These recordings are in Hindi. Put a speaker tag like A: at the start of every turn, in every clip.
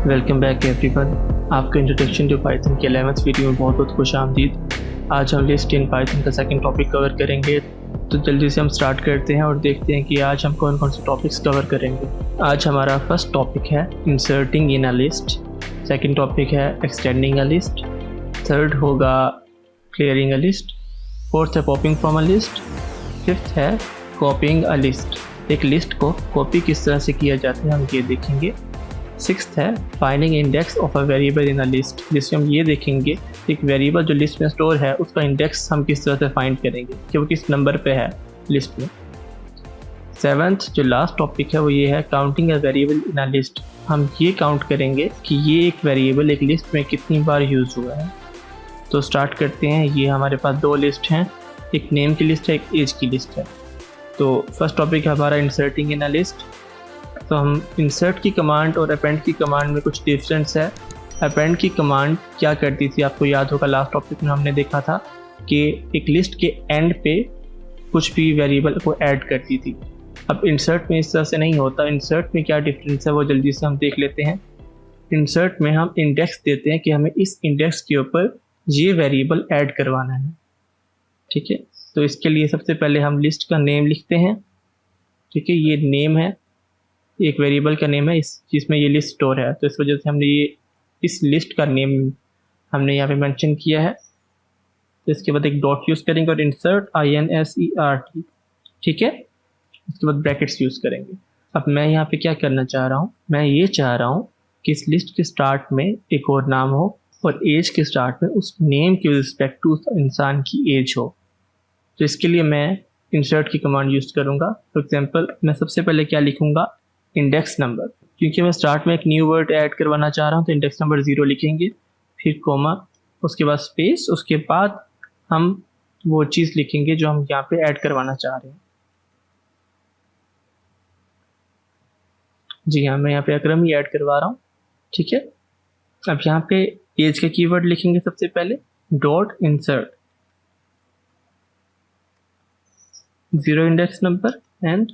A: Welcome back everyone. आपका इंट्रोडक्शन टू पाइथन के 11th वीडियो में बहुत बहुत खुश आमदीद। आज हम लिस्ट इन पाइथन का सेकंड टॉपिक कवर करेंगे, तो जल्दी से हम स्टार्ट करते हैं और देखते हैं कि आज हम कौन कौन से टॉपिक्स कवर करेंगे। आज हमारा फर्स्ट टॉपिक है inserting in a list, second topic है एक्सटेंडिंग अ लिस्ट, थर्ड होगा क्लियरिंग अ लिस्ट, फोर्थ है popping from a list, fifth है कॉपिंग अ लिस्ट। एक लिस्ट को कॉपी किस तरह से किया जाता है हम ये देखेंगे। सिक्स्थ है finding index of a variable in a list, जिसमें हम ये देखेंगे एक वेरिएबल जो लिस्ट में स्टोर है उसका इंडेक्स हम किस तरह से फाइंड करेंगे कि वो किस नंबर पे है लिस्ट में। सेवन्थ जो लास्ट टॉपिक है वो ये है counting a variable in a list. हम ये काउंट करेंगे कि ये एक वेरिएबल एक लिस्ट में कितनी बार यूज़ हुआ है। तो स्टार्ट करते हैं। ये हमारे पास दो लिस्ट हैं, एक नेम की लिस्ट है, एक एज की लिस्ट है। तो फर्स्ट टॉपिक है हमारा इंसर्टिंग इन अ लिस्ट। तो हम इंसर्ट की कमांड और अपेंड की कमांड में कुछ डिफरेंस है। अपेंड की कमांड क्या करती थी, आपको याद होगा लास्ट टॉपिक में हमने देखा था कि एक लिस्ट के एंड पे कुछ भी वेरिएबल को ऐड करती थी। अब इंसर्ट में इस तरह से नहीं होता। इंसर्ट में क्या डिफरेंस है वो जल्दी से हम देख लेते हैं। इंसर्ट में हम इंडेक्स देते हैं कि हमें इस इंडेक्स के ऊपर ये वेरिएबल ऐड करवाना है, ठीक है। तो इसके लिए सबसे पहले हम लिस्ट का नेम लिखते हैं, ठीक है। ये नेम है, एक वेरिएबल का नेम है इस जिसमें ये लिस्ट स्टोर है, तो इस वजह से हमने ये इस लिस्ट का नेम हमने यहाँ पे मेंशन किया है। तो इसके बाद एक डॉट यूज़ करेंगे और इंसर्ट INSERT, ठीक है। इसके बाद ब्रैकेट्स यूज़ करेंगे। अब मैं यहाँ पे क्या करना चाह रहा हूँ, मैं ये चाह रहा हूँ कि इस लिस्ट के स्टार्ट में एक और नाम हो और एज के स्टार्ट में उस नेम के रिस्पेक्ट टू उस इंसान की एज हो। तो इसके लिए मैं इंसर्ट की कमांड यूज़ करूँगा। फॉर एग्जाम्पल मैं सबसे पहले क्या लिखूँगा, इंडेक्स नंबर, क्योंकि मैं स्टार्ट में एक न्यू वर्ड ऐड करवाना चाह रहा हूँ। तो इंडेक्स नंबर 0 लिखेंगे, फिर कोमा, उसके बाद स्पेस, उसके बाद हम वो चीज़ लिखेंगे जो हम यहाँ पे ऐड करवाना चाह रहे हैं। जी हाँ, मैं यहाँ पे अकरम ही ऐड करवा रहा हूँ, ठीक है। अब यहाँ पे एज का कीवर्ड लिखेंगे सबसे पहले, dot insert 0 index number and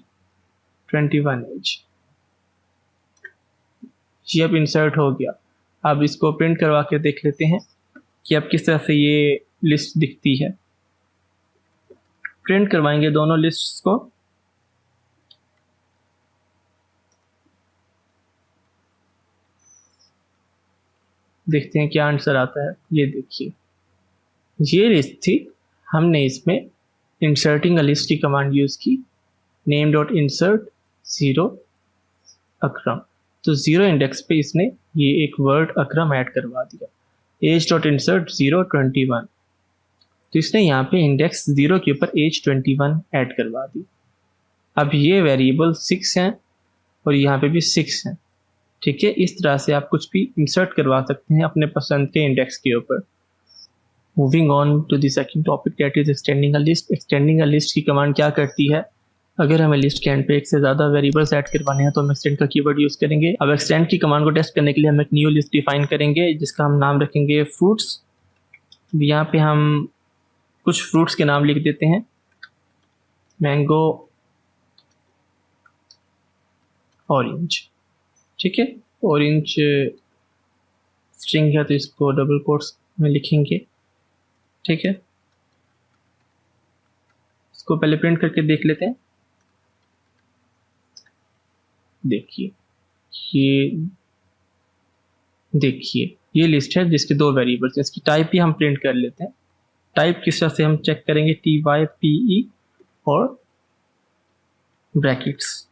A: 21 age. ये अब इंसर्ट हो गया। अब इसको प्रिंट करवा के देख लेते हैं कि अब किस तरह से ये लिस्ट दिखती है। प्रिंट करवाएंगे दोनों लिस्ट्स को। देखते हैं क्या आंसर आता है। ये देखिए, ये लिस्ट थी, हमने इसमें इंसर्टिंग अ लिस्ट की कमांड यूज की, नेम डॉट इंसर्ट 0 अकरम। तो 0 इंडेक्स पे इसने ये एक वर्ड अकरम ऐड करवा दिया। एज डॉट इंसर्ट 021, तो इसने यहाँ पे इंडेक्स 0 के ऊपर एज 21 ऐड करवा दी। अब ये वेरिएबल 6 हैं और यहाँ पे भी 6 हैं, ठीक है। इस तरह से आप कुछ भी इंसर्ट करवा सकते हैं अपने पसंद के इंडेक्स के ऊपर। Moving on to the second topic, that is extending a list. Extending a list की कमांड क्या करती है, अगर हमें लिस्ट के एंड पे एक से ज़्यादा वेरिएबल्स ऐड करवाने हैं तो हम एक्सटेंड का कीवर्ड यूज़ करेंगे। अब एक्सटेंड की कमांड को टेस्ट करने के लिए हम एक न्यू लिस्ट डिफाइन करेंगे जिसका हम नाम रखेंगे फ्रूट्स। यहाँ पे हम कुछ फ्रूट्स के नाम लिख देते हैं, मैंगो, ऑरेंज, ठीक है। ऑरेंज स्ट्रिंग है तो इसको डबल कोट्स में लिखेंगे, ठीक है। इसको पहले प्रिंट करके देख लेते हैं। देखिए ये लिस्ट है जिसके दो वेरिएबल्स हैं। इसकी टाइप भी हम प्रिंट कर लेते हैं। टाइप किस तरह से हम चेक करेंगे, TYPE और ब्रैकेट्स।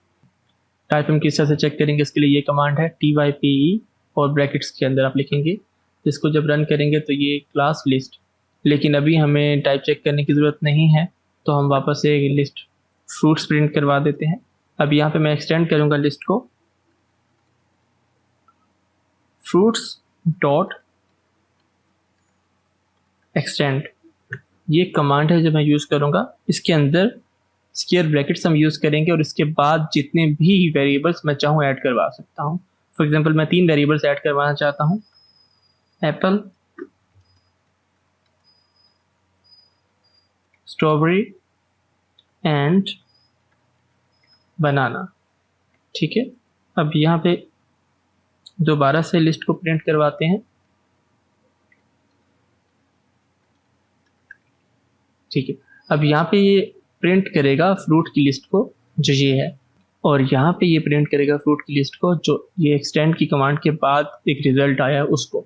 A: टाइप हम किस तरह से चेक करेंगे, इसके लिए ये कमांड है TYPE और ब्रैकेट्स के अंदर आप लिखेंगे। इसको जब रन करेंगे तो ये क्लास लिस्ट, लेकिन अभी हमें टाइप चेक करने की ज़रूरत नहीं है तो हम वापस से लिस्ट फ्रूट्स प्रिंट करवा देते हैं। अब यहाँ पे मैं एक्सटेंड करूँगा लिस्ट को, फ्रूट्स डॉट एक्सटेंड, ये कमांड है जो मैं यूज़ करूँगा। इसके अंदर स्क्वायर ब्रैकेट्स हम यूज़ करेंगे और इसके बाद जितने भी वेरिएबल्स मैं चाहूँ ऐड करवा सकता हूँ। फॉर एग्जांपल मैं 3 वेरिएबल्स ऐड करवाना चाहता हूँ, एप्पल, स्ट्रॉबेरी एंड बनाना, ठीक है। अब यहाँ पे दोबारा से लिस्ट को प्रिंट करवाते हैं। ठीक है, अब यहाँ पे ये प्रिंट करेगा फ्रूट की लिस्ट को जो ये है, और यहाँ पे ये प्रिंट करेगा फ्रूट की लिस्ट को जो ये एक्सटेंड की कमांड के बाद एक रिजल्ट आया उसको।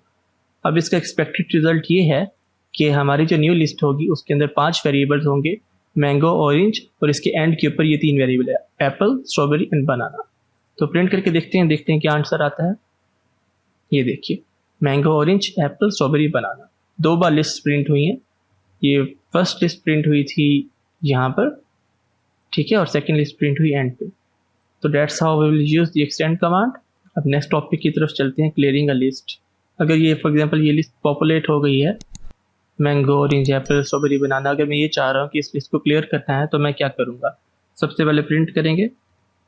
A: अब इसका एक्सपेक्टेड रिजल्ट ये है कि हमारी जो न्यू लिस्ट होगी उसके अंदर 5 वेरिएबल्स होंगे, मैंगो, ऑरेंज, और इसके एंड के ऊपर ये 3 वेरिएबल है, एप्पल, स्ट्रॉबेरी एंड बनाना। तो प्रिंट करके देखते हैं क्या आंसर आता है। ये देखिए, मैंगो, ऑरेंज, एप्पल, स्ट्रॉबेरी, बनाना, 2 बार लिस्ट प्रिंट हुई है। ये फर्स्ट लिस्ट प्रिंट हुई थी यहाँ पर, ठीक है, और सेकंड लिस्ट प्रिंट हुई एंड पे। तो that's how we will use the extend command. अब नेक्स्ट टॉपिक की तरफ चलते हैं, क्लियरिंग अ लिस्ट। अगर ये फॉर एग्जांपल ये लिस्ट पॉपुलेट हो गई है, mango, orange, apple, strawberry, banana, अगर मैं ये चाह रहा हूँ कि इस लिस्ट को क्लियर करना है तो मैं क्या करूँगा। सबसे पहले प्रिंट करेंगे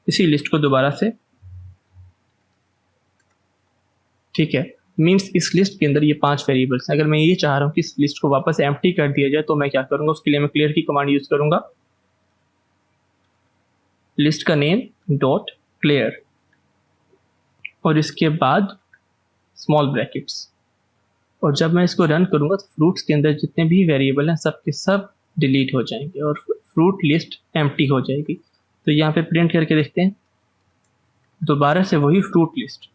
A: इसी लिस्ट को दोबारा से, ठीक है, मीन्स इस लिस्ट के अंदर ये 5 वेरिएबल्स हैं। अगर मैं ये चाह रहा हूँ कि इस लिस्ट को वापस एम्प्टी कर दिया जाए तो मैं क्या करूँगा, उसके लिए मैं क्लियर की कमांड यूज करूँगा, लिस्ट का नेम डॉट क्लियर, और इसके बाद स्मॉल ब्रैकेट्स, और जब मैं इसको रन करूँगा तो फ्रूट्स के अंदर जितने भी वेरिएबल हैं सब के सब डिलीट हो जाएंगे और फ्रूट लिस्ट एम्प्टी हो जाएगी। तो यहाँ पे प्रिंट करके देखते हैं, दोबारा से वही फ्रूट लिस्ट।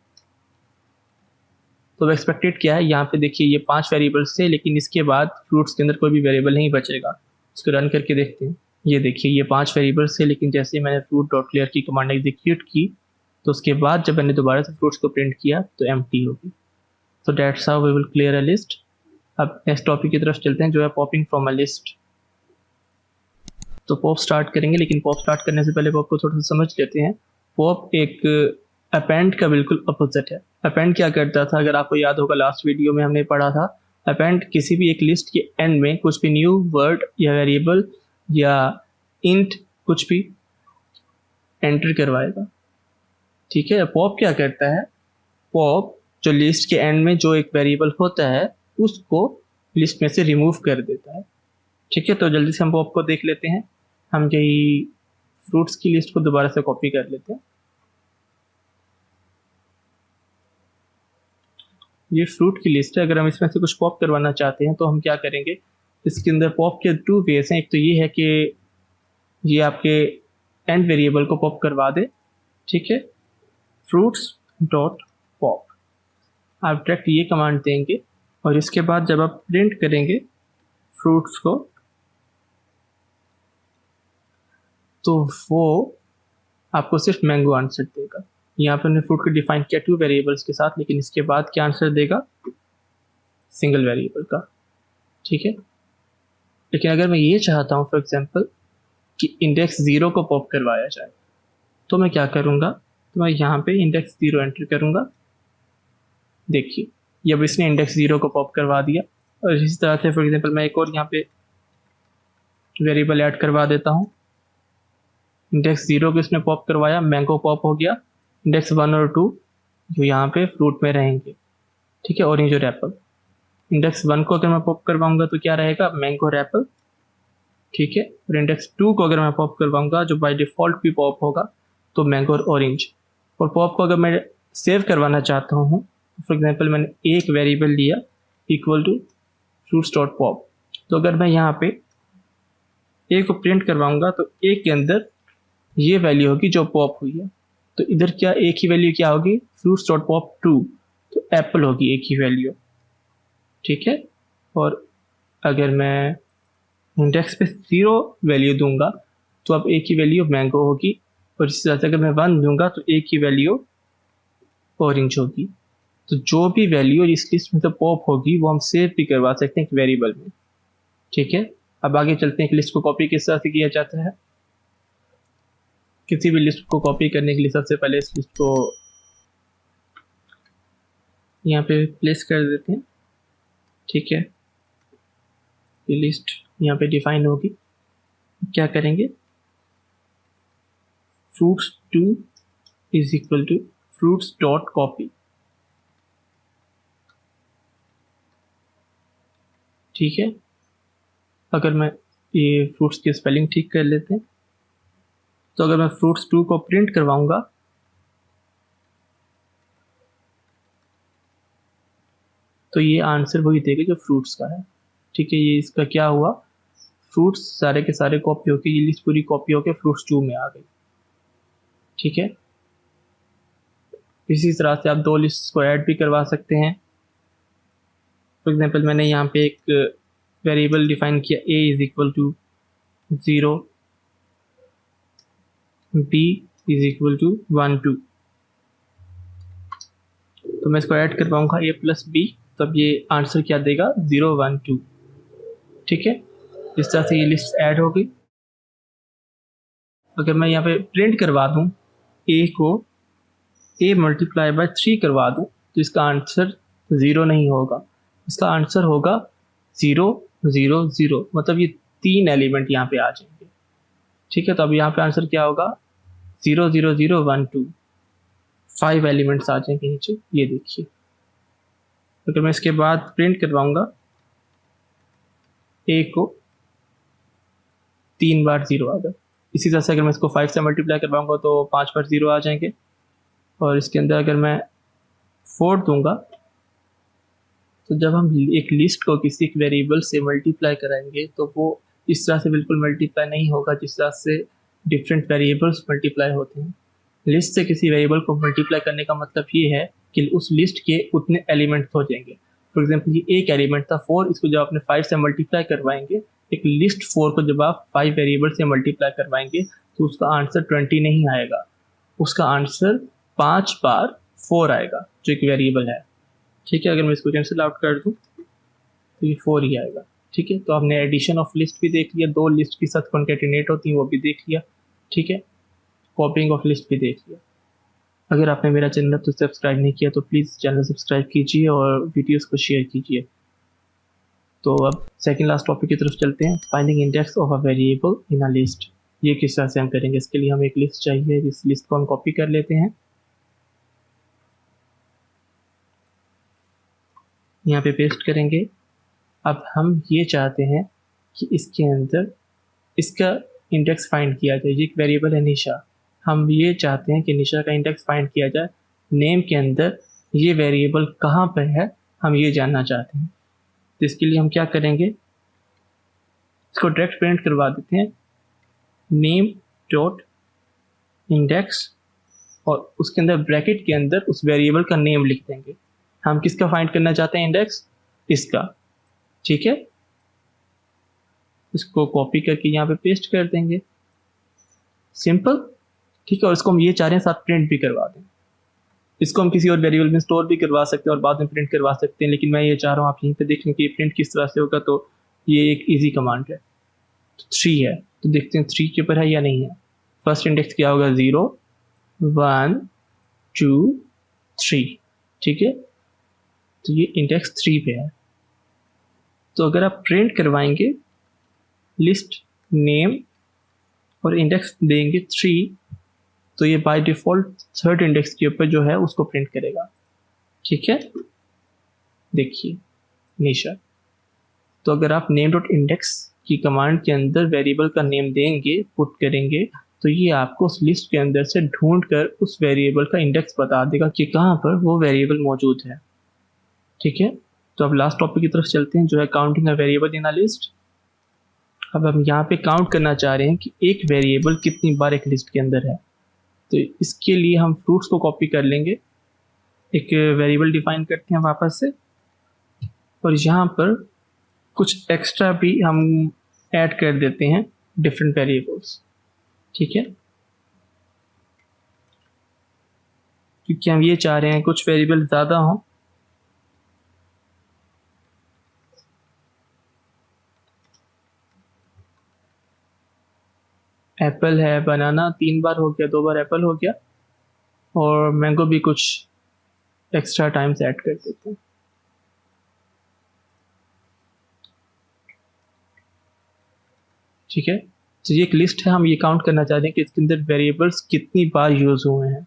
A: तो एक्सपेक्टेड क्या है, यहाँ पे देखिए ये 5 वेरिएबल्स थे, लेकिन इसके बाद फ्रूट्स के अंदर कोई भी वेरिएबल नहीं बचेगा। इसको रन करके देखते हैं, ये देखिए ये 5 वेरिएबल्स थे, लेकिन जैसे मैंने फ्रूट डॉट क्लियर की कमांड एग्जीक्यूट की तो उसके बाद जब मैंने दोबारा से फ्रूट्स को प्रिंट किया तो एम्प्टी होगी। तो that's how we will clear a list. अब नेक्स्ट टॉपिक की तरफ चलते हैं जो है पॉपिंग फ्रॉम अ लिस्ट। तो पॉप स्टार्ट करेंगे, लेकिन पॉप स्टार्ट करने से पहले पॉप को थोड़ा सा समझ लेते हैं। पॉप एक अपेंड का बिल्कुल अपोजिट है। अपेंड क्या करता था, अगर आपको याद होगा लास्ट वीडियो में हमने पढ़ा था, अपेंड किसी भी एक लिस्ट के एंड में कुछ भी न्यू वर्ड या वेरिएबल या इंट कुछ भी एंटर करवाएगा, ठीक है। पॉप क्या करता है, पॉप जो लिस्ट के एंड में जो एक वेरिएबल होता है उसको लिस्ट में से रिमूव कर देता है, ठीक है। तो जल्दी से हम पॉप को देख लेते हैं। हम यही फ्रूट्स की लिस्ट को दोबारा से कॉपी कर लेते हैं। ये फ्रूट की लिस्ट है, अगर हम इसमें से कुछ पॉप करवाना चाहते हैं तो हम क्या करेंगे, इसके अंदर पॉप के 2 वेज हैं। एक तो ये है कि ये आपके एंड वेरिएबल को पॉप करवा दे, ठीक है, फ्रूट्स डॉट पॉप, आप डायरेक्ट ये कमांड देंगे और इसके बाद जब आप प्रिंट करेंगे फ्रूट्स को तो वो आपको सिर्फ मैंगो आंसर देगा। यहाँ पर हमने फ्रूट को डिफाइन किया 2 वेरिएबल्स के साथ, लेकिन इसके बाद क्या आंसर देगा, सिंगल वेरिएबल का, ठीक है। लेकिन अगर मैं ये चाहता हूँ फॉर एग्जांपल कि इंडेक्स 0 को पॉप करवाया जाए तो मैं क्या करूँगा, तो मैं यहाँ पे इंडेक्स 0 एंटर करूँगा। देखिए ये अब इसने इंडेक्स 0 को पॉप करवा दिया। और इसी तरह से फॉर एग्जांपल मैं एक और यहाँ पे वेरिएबल ऐड करवा देता हूँ। इंडेक्स 0 को इसने पॉप करवाया, मैंगो पॉप हो गया। इंडेक्स 1 और 2 जो यहाँ पे फ्रूट में रहेंगे, ठीक है, ऑरेंज और एप्पल। इंडेक्स 1 को अगर मैं पॉप करवाऊंगा तो क्या रहेगा, मैंगो और एप्पल, ठीक है। और इंडेक्स 2 को अगर मैं पॉप करवाऊंगा जो बाय डिफॉल्ट भी पॉप होगा तो मैंगो और ऑरेंज। और पॉप को अगर मैं सेव करवाना चाहता हूँ, फॉर एग्जाम्पल मैंने एक वेरिएबल लिया equal to fruits dot pop, तो अगर मैं यहाँ पे ए को प्रिंट करवाऊंगा तो ए के अंदर ये वैल्यू होगी जो पॉप हुई है। तो इधर क्या एक ही वैल्यू क्या होगी, फ्रूट्स डॉट पॉप 2, तो एप्पल होगी एक ही वैल्यू, ठीक है। और अगर मैं इंडेक्स पे 0 वैल्यू दूंगा तो अब एक ही वैल्यू मैंगो होगी, और इसी तरह से अगर मैं 1 दूंगा तो एक ही वैल्यू ऑरेंज होगी। तो जो भी वैल्यू इस लिस्ट में तो पॉप होगी वो हम सेव भी करवा सकते हैं एक वेरिएबल में, ठीक है। अब आगे चलते हैं कि लिस्ट को कॉपी किस तरह से किया जाता है। किसी भी लिस्ट को कॉपी करने के लिए सबसे पहले इस लिस्ट को यहाँ पे प्लेस कर देते हैं, ठीक है। ये लिस्ट यहाँ पे डिफाइन होगी। क्या करेंगे, fruits 2 is equal to fruits dot copy, ठीक है। अगर मैं ये फ्रूट्स की स्पेलिंग ठीक कर लेते हैं, तो अगर मैं फ्रूट्स 2 को प्रिंट करवाऊंगा तो ये आंसर वही देगा जो फ्रूट्स का है। ठीक है, ये इसका क्या हुआ, फ्रूट्स सारे के सारे कॉपी होके ये लिस्ट पूरी कॉपी होके फ्रूट्स 2 में आ गई। ठीक है, इसी तरह से आप दो लिस्ट को ऐड भी करवा सकते हैं। फॉर एग्जांपल मैंने यहाँ पे एक वेरिएबल डिफाइन किया a is equal to 0, b is equal to 1 2, तो मैं इसको ऐड कर पाऊंगा a प्लस b, तब ये आंसर क्या देगा 0 1 2। ठीक है, इस तरह से ये लिस्ट ऐड हो गई। अगर मैं यहाँ पे प्रिंट करवा दूँ a को a मल्टीप्लाई बाय 3 करवा दूँ तो इसका आंसर 0 नहीं होगा, इसका आंसर होगा 0 0 0, मतलब ये 3 एलिमेंट यहाँ पे आ जाएंगे। ठीक है, तो अब यहाँ पे आंसर क्या होगा 0 0 0 1 2, 5 एलिमेंट्स आ जाएंगे नीचे। ये देखिए, अगर मैं इसके बाद प्रिंट करवाऊंगा a को 3 बार 0 आ गया। इसी तरह से अगर मैं इसको 5 से मल्टीप्लाई करवाऊंगा तो 5 बार 0 आ जाएंगे, और इसके अंदर अगर मैं 4 दूंगा तो जब हम एक लिस्ट को किसी एक वेरिएबल से मल्टीप्लाई कराएंगे तो वो इस तरह से बिल्कुल मल्टीप्लाई नहीं होगा जिस तरह से डिफरेंट वेरिएबल्स मल्टीप्लाई होते हैं। लिस्ट से किसी वेरिएबल को मल्टीप्लाई करने का मतलब ये है कि उस लिस्ट के उतने एलिमेंट हो जाएंगे। फॉर एग्जांपल ये एक एलिमेंट था 4, इसको जब आपने 5 से मल्टीप्लाई करवाएंगे, एक लिस्ट 4 को जब आप 5 वेरिएबल से मल्टीप्लाई करवाएंगे तो उसका आंसर 20 नहीं आएगा, उसका आंसर 5 बार 4 आएगा जो एक वेरिएबल है। ठीक है, अगर मैं इसको कैंसिल आउट कर दूं तो ये 4 ही आएगा। ठीक है, तो आपने एडिशन ऑफ लिस्ट भी देख लिया, दो लिस्ट के साथ कॉन्केटिनेट होती हैं वो भी देख लिया। ठीक है, कॉपिंग ऑफ लिस्ट भी देख लिया। अगर आपने मेरा चैनल तो सब्सक्राइब नहीं किया तो प्लीज़ चैनल सब्सक्राइब कीजिए और वीडियोस को शेयर कीजिए। तो अब सेकंड लास्ट टॉपिक की तरफ चलते हैं, finding index of a variable in a list. ये किस तरह से हम करेंगे, इसके लिए हमें एक लिस्ट चाहिए, इस लिस्ट को हम कॉपी कर लेते हैं, यहाँ पे पेस्ट करेंगे। अब हम ये चाहते हैं कि इसके अंदर इसका इंडेक्स फाइंड किया जाए। ये एक वेरिएबल है निशा, हम ये चाहते हैं कि निशा का इंडेक्स फाइंड किया जाए। नेम के अंदर ये वेरिएबल कहाँ पर है हम ये जानना चाहते हैं। तो इसके लिए हम क्या करेंगे, इसको डायरेक्ट प्रिंट करवा देते हैं, नेम डॉट इंडेक्स, और उसके अंदर ब्रैकेट के अंदर उस वेरिएबल का नेम लिख देंगे। हम किसका फाइंड करना चाहते हैं इंडेक्स, इसका। ठीक है, इसको कॉपी करके यहाँ पे पेस्ट कर देंगे, सिंपल। ठीक है, और इसको हम ये चाह रहे हैं साथ प्रिंट भी करवा दें। इसको हम किसी और वेरिएबल में स्टोर भी करवा सकते हैं और बाद में प्रिंट करवा सकते हैं, लेकिन मैं ये चाह रहा हूँ आप यहीं पे देख लें कि प्रिंट किस तरह से होगा। तो ये एक इजी कमांड है। तो 3 है, तो देखते हैं 3 के ऊपर है या नहीं है। फर्स्ट इंडेक्स क्या होगा 0 1 2 3। ठीक है, तो ये इंडेक्स 3 पे है। तो अगर आप प्रिंट करवाएंगे लिस्ट नेम और इंडेक्स देंगे 3, तो ये बाय डिफॉल्ट थर्ड इंडेक्स के ऊपर जो है उसको प्रिंट करेगा। ठीक है, देखिए निशा। तो अगर आप नेम डॉट इंडेक्स की कमांड के अंदर वेरिएबल का नेम देंगे, पुट करेंगे, तो ये आपको उस लिस्ट के अंदर से ढूंढ कर उस वेरिएबल का इंडेक्स बता देगा कि कहाँ पर वो वेरिएबल मौजूद है। ठीक है, तो अब लास्ट टॉपिक की तरफ चलते हैं जो है counting a variable in a list. अब हम यहाँ पे काउंट करना चाह रहे हैं कि एक वेरिएबल कितनी बार एक लिस्ट के अंदर है। तो इसके लिए हम फ्रूट्स को कॉपी कर लेंगे, एक वेरिएबल डिफाइन करते हैं वापस से, और यहाँ पर कुछ एक्स्ट्रा भी हम ऐड कर देते हैं डिफरेंट वेरिएबल्स। ठीक है, क्योंकि हम ये चाह रहे हैं कुछ वेरिएबल ज़्यादा हों। एप्पल है, बनाना 3 बार हो गया, 2 बार एप्पल हो गया, और मैंगो भी कुछ एक्स्ट्रा टाइम्स ऐड कर देते हैं। ठीक है, तो ये एक लिस्ट है, हम ये काउंट करना चाहते हैं कि इसके अंदर वेरिएबल्स कितनी बार यूज़ हुए हैं।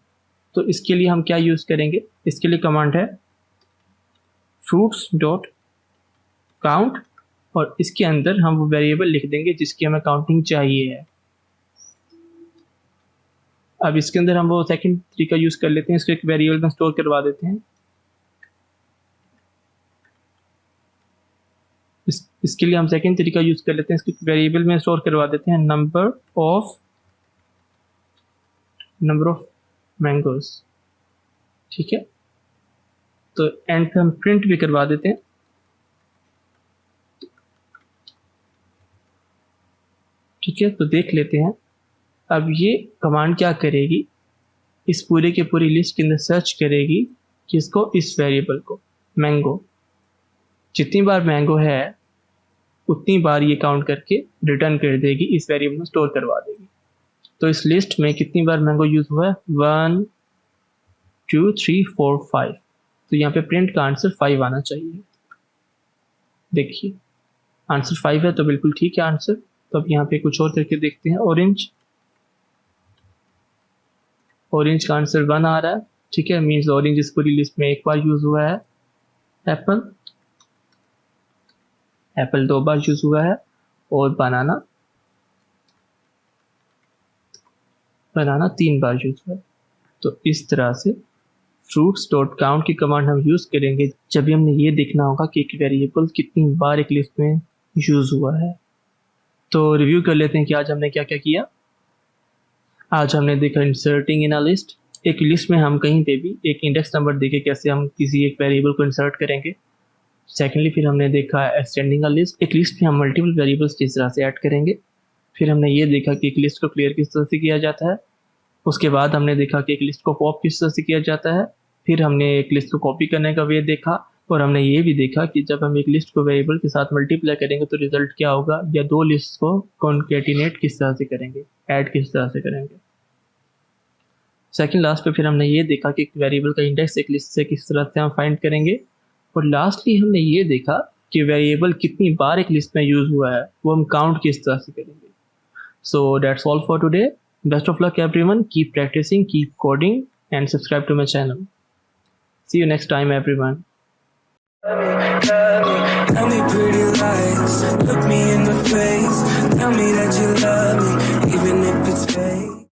A: तो इसके लिए हम क्या यूज़ करेंगे, इसके लिए कमांड है फ्रूट्स डॉट काउंट, और इसके अंदर हम वो वेरिएबल लिख देंगे जिसकी हमें काउंटिंग चाहिए है। अब इसके अंदर हम वो सेकंड तरीका यूज़ कर लेते हैं, इसको एक वेरिएबल में स्टोर करवा देते हैं। इसके लिए हम सेकंड तरीका यूज़ कर लेते हैं, इसको वेरिएबल में स्टोर करवा देते हैं, नंबर ऑफ मैंगोज। ठीक है, तो एंड पे हम प्रिंट भी करवा देते हैं। ठीक है, तो देख लेते हैं अब ये कमांड क्या करेगी, इस पूरे के पूरी लिस्ट के अंदर सर्च करेगी किसको, इस वेरिएबल को, मैंगो। जितनी बार मैंगो है उतनी बार ये काउंट करके रिटर्न कर देगी, इस वेरिएबल में स्टोर करवा देगी। तो इस लिस्ट में कितनी बार मैंगो यूज हुआ है, 1 2 3 4 5, तो यहाँ पे प्रिंट का आंसर 5 आना चाहिए। देखिए आंसर 5 है, तो बिल्कुल ठीक है आंसर। तो अब यहाँ पे कुछ और करके देखते हैं, ऑरेंज का आंसर 1 आ रहा है। ठीक है, मीन्स ऑरेंज इस पूरी लिस्ट में एक बार यूज हुआ है। एप्पल 2 बार यूज हुआ है, और बनाना 3 बार यूज हुआ है। तो इस तरह से फ्रूट्स डॉट काउंट की कमांड हम यूज करेंगे जब भी हमने ये देखना होगा कि एक वेरिएबल कितनी बार एक लिस्ट में यूज हुआ है। तो रिव्यू कर लेते हैं कि आज हमने क्या क्या किया। आज हमने देखा इंसर्टिंग इन अ लिस्ट, एक लिस्ट में हम कहीं पे भी एक इंडेक्स नंबर देके कैसे हम किसी एक वेरिएबल को इंसर्ट करेंगे। सेकेंडली फिर हमने देखा एक्सटेंडिंग अ लिस्ट, एक लिस्ट में हम मल्टीपल वेरिएबल्स किस तरह से ऐड करेंगे। फिर हमने ये देखा कि एक लिस्ट को क्लियर किस तरह से किया जाता है। उसके बाद हमने देखा कि एक लिस्ट को पॉप किस तरह से किया जाता है। फिर हमने एक लिस्ट को कॉपी करने का वे देखा, और हमने ये भी देखा कि जब हम एक लिस्ट को वेरिएबल के साथ मल्टीप्लाई करेंगे तो रिजल्ट क्या होगा, या दो लिस्ट को कॉन्केटिनेट किस तरह से करेंगे, ऐड किस तरह से करेंगे। सेकंड लास्ट पे फिर हमने ये देखा कि वेरिएबल का इंडेक्स एक लिस्ट से किस तरह से हम फाइंड करेंगे। और लास्टली हमने ये देखा कि वेरिएबल कितनी बार एक लिस्ट में यूज हुआ है वो हम काउंट किस तरह से करेंगे। So that's all for today. Best of luck everyone, keep practising, keep coding and subscribe to my channel. See you next time everyone.
B: Tell me pretty lies, look me in the face, tell me that you love me.